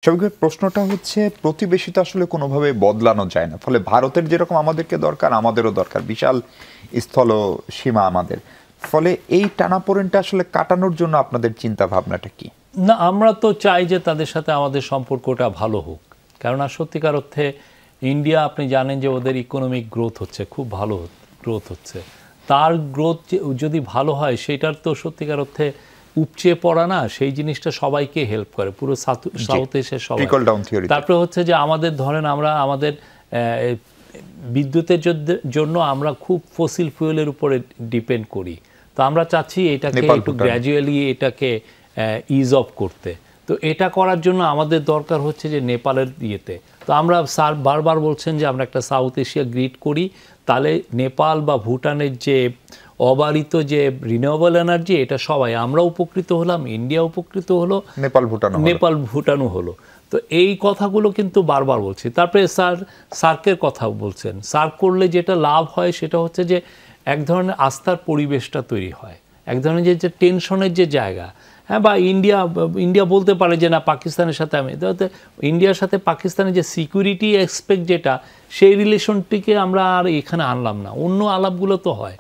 স্বাভাবিক প্রশ্নটা হচ্ছে প্রতিবেশী তো আসলে কোনোভাবে বদলানো যায় না, ফলে ভারতের যেরকম আমাদেরকে দরকার আমাদেরও দরকার, বিশাল স্থল সীমা আমাদের। ফলে এই টানাপোড়েনটা আসলে কাটানোর জন্য আপনাদের চিন্তা ভাবনাটা কি? না, আমরা তো চাই যে তাদের সাথে আমাদের সম্পর্কটা ভালো হোক, কেননা সত্যিকার অর্থে ইন্ডিয়া, আপনি জানেন যে ওদের ইকোনমিক গ্রোথ হচ্ছে, খুব ভালো গ্রোথ হচ্ছে। তার গ্রোথ যদি ভালো হয় সেটার তো সত্যিকার অর্থে উপচে পড়া না, সেই জিনিসটা সবাইকে হেল্প করে, পুরো সাউথ এশিয়ার সবাই। তারপরে হচ্ছে যে আমাদের ধরেন আমরা আমাদের বিদ্যুতের জন্য আমরা খুব ফসিল ফুয়েলের উপরে ডিপেন্ড করি, তো আমরা চাচ্ছি এটাকে একটু গ্র্যাজুয়ালি এটাকে ইজ অফ করতে। তো এটা করার জন্য আমাদের দরকার হচ্ছে যে নেপালের ইয়েতে, তো আমরা স্যার বারবার বলছেন যে আমরা একটা সাউথ এশিয়া গ্রিড করি, তাহলে নেপাল বা ভুটানের যে অবারিত যে রিনিউয়েবল এনার্জি, এটা সবাই আমরা উপকৃত হলাম, ইন্ডিয়া উপকৃত হলো, নেপাল ভুটানও হলো। তো এই কথাগুলো কিন্তু বারবার বলছি। তারপরে সার্কের কথা বলছেন, সার্ক করলে যেটা লাভ হয় সেটা হচ্ছে যে এক ধরনের আস্থার পরিবেশটা তৈরি হয়, এক ধরনের যে টেনশনের যে জায়গা, হ্যাঁ, বা ইন্ডিয়া বলতে পারে যে না পাকিস্তানের সাথে আমি, ইন্ডিয়ার সাথে পাকিস্তানের যে সিকিউরিটি এক্সপেক্ট যেটা, সেই রিলেশনটিকে আমরা আর এখানে আনলাম না, অন্য আলাপগুলো তো হয়।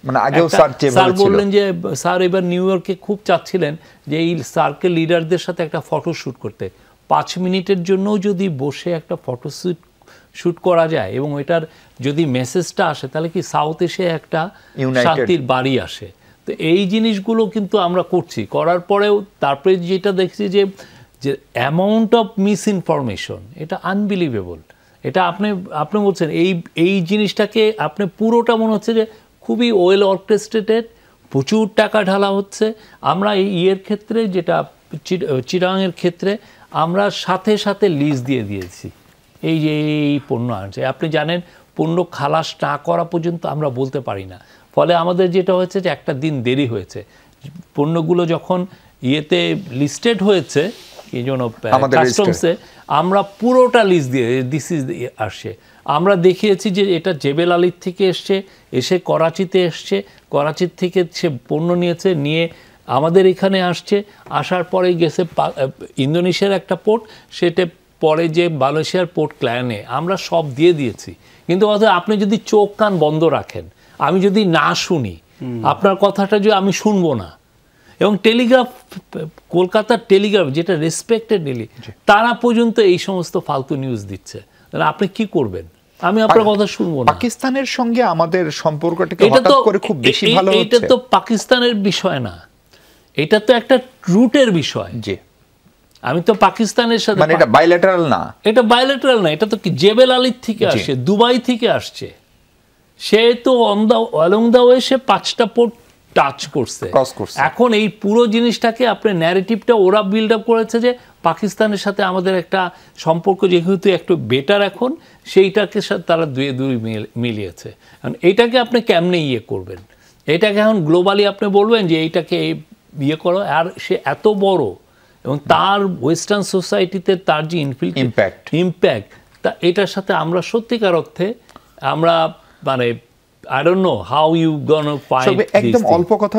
স্যার বললেন যে স্যার এবার নিউ ইয়র্কে খুব চাচ্ছিলেন যে এই সার্কেল লিডারদের সাথে একটা ফটোশ্যুট করতে, 5 মিনিটের জন্যও যদি বসে একটা ফটোশ্যুট করা যায় এবং এটার যদি মেসেজটা আসে, তাহলে কি সাউথ এশিয়ায় একটা শান্তির বাড়ি আসে। তো এই জিনিসগুলো কিন্তু আমরা করছি, করার পরেও তারপরে যেটা দেখছি যে অ্যামাউন্ট অফ মিস ইনফরমেশন, এটা আনবিলিভেবল। এটা আপনি বলছেন এই জিনিসটাকে আপনি পুরোটা মনে হচ্ছে যে খুবই ওয়েল অর্কেস্ট্রেটেড, প্রচুর টাকা ঢালা হচ্ছে। আমরা এই ইয়ের ক্ষেত্রে, যেটা চিটাগাংয়ের ক্ষেত্রে, আমরা সাথে সাথে লিজ দিয়ে দিয়েছি, এই যে এই পণ্য আনছে। আপনি জানেন পণ্য খালাস না করা পর্যন্ত আমরা বলতে পারি না, ফলে আমাদের যেটা হয়েছে যে একটা দিন দেরি হয়েছে। পণ্যগুলো যখন ইয়েতে লিস্টেড হয়েছে এই জন্য কাস্টমসে, আমরা পুরোটা লিস্ট দিয়ে দিস ইজ আসছে। আমরা দেখিয়েছি যে এটা জেবেল আলীর থেকে এসে করাচিতে এসছে, করাচির থেকে সে পণ্য নিয়ে আমাদের এখানে আসার পরে গেছে ইন্দোনেশিয়ার একটা পোর্ট, সেটা পরে যে মালয়েশিয়ার পোর্ট ক্লায়নে, আমরা সব দিয়ে দিয়েছি। কিন্তু আপনি যদি চোখ কান বন্ধ রাখেন, আমি যদি না শুনি আপনার কথাটা, যে আমি শুনবো না, এবং টেলিগ্রাফ, কলকাতার টেলিগ্রাফ যেটা রেসপেক্টেড তারা পর্যন্ত এই সমস্ত ফালতু নিউজ দিচ্ছে, তাহলে আপনি কি করবেন? আমি আপনার কথা শুনবো না। পাকিস্তানের সঙ্গে আমাদের সম্পর্কটাকে হঠাৎ করে খুব বেশি ভালো হচ্ছে, এটা তো পাকিস্তানের বিষয় না, এটা তো একটা রুটের বিষয়। জি, আমি তো পাকিস্তানের সাথে, মানে এটা বাইলেটারাল না, এটা তো কি জেবেল আলীর থেকে আসছে, দুবাই থেকে আসছে, সে তো অলং দা ওয়ে সে 5টা পোর্ট টাচ করছে। এখন এই পুরো জিনিসটাকে আপনার ন্যারেটিভটা ওরা বিল্ড আপ করেছে যে পাকিস্তানের সাথে আমাদের একটা সম্পর্ক যেহেতু একটু বেটার, এখন সেইটাকে তারা দুই মিলিয়েছে। এইটাকে আপনি কেমনে ইয়ে করবেন? এটাকে এখন গ্লোবালি আপনি বলবেন যে এইটাকে ইয়ে করো, আর সে এত বড় এবং তার ওয়েস্টার্ন সোসাইটিতে তার যে ইম্প্যাক্ট, তা এটার সাথে আমরা সত্যিকার অর্থে আমরা মানে I don't know how you gonna fight একদম অল্প কথা